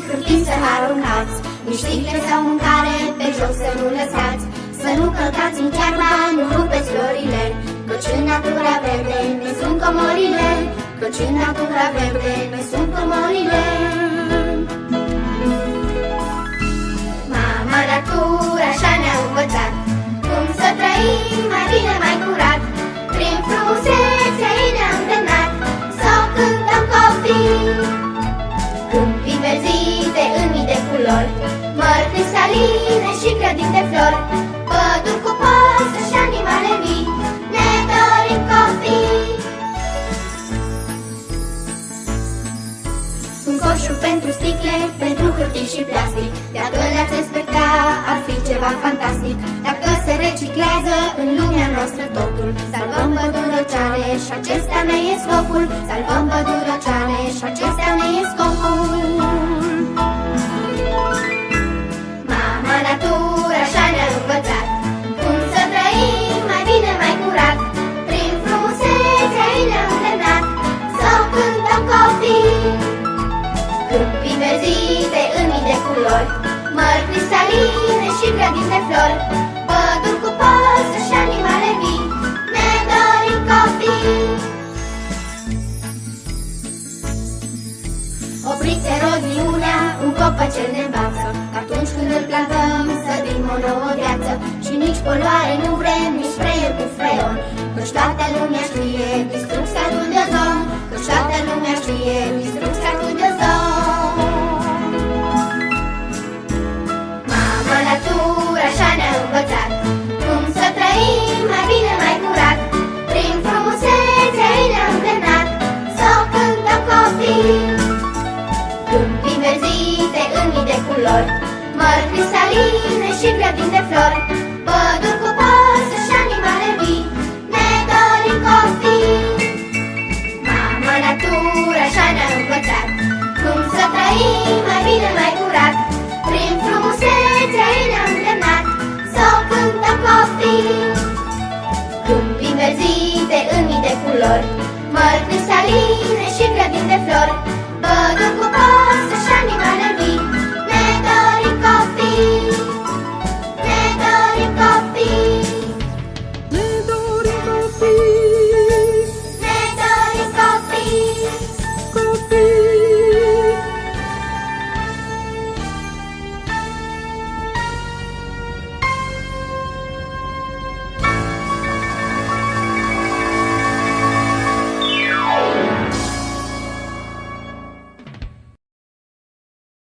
hârtii să aruncați, nici sticle sau mâncare pe jos să nu lăsați. Să nu călcați în iarna, nu rupeți florile, căci în natura verde ne sunt comorile, căci în natura verde ne sunt comorile. Mama natura așa ne-a învățat cum să trăim mai bine, mai curat. Prin frumusețea ei ne-a îndemnat să o cântăm copii. Câmpii înverzite în mii de culori, mări cristaline și grădini de flori, păduri cu păsări și animale vii, ne dorim copii. Un coșul pentru sticle, pentru hârtii și plastic, dacă le-ați respecta, ar fi ceva fantastic. Dacă se reciclează în lumea noastră totul, salvăm pădurăceale și acesta ne e scopul. Salvăm pădurăceale și acesta ne e scopul. Mama natura așa ne-a învățat cum să trăim mai bine, mai curat. Prin frumusețea ei ne-a îndemnat să o cântăm copii. Câmpii înverzite în mii de culori, mări cristaline și grădini de flori, păduri cu păsări și animale vii, ne dorim copii. Opriți eroziunea, un copacel ne învață că atunci când îl plantăm să din o nouă viață. Și nici poluare nu vrem, nici spray-uri cu freon, căci toată lumea știe, distrug stratul de ozon, căci toată lumea știe, distrug stratul de ozon. Mama natura așa ne-a învățat cum să trăim mai bine, mai curat. Prin frumusețea ei ne-a îndemnat să o cântăm copii. Câmpii înverzite în mii de culori, mări cristaline și grădini de flori,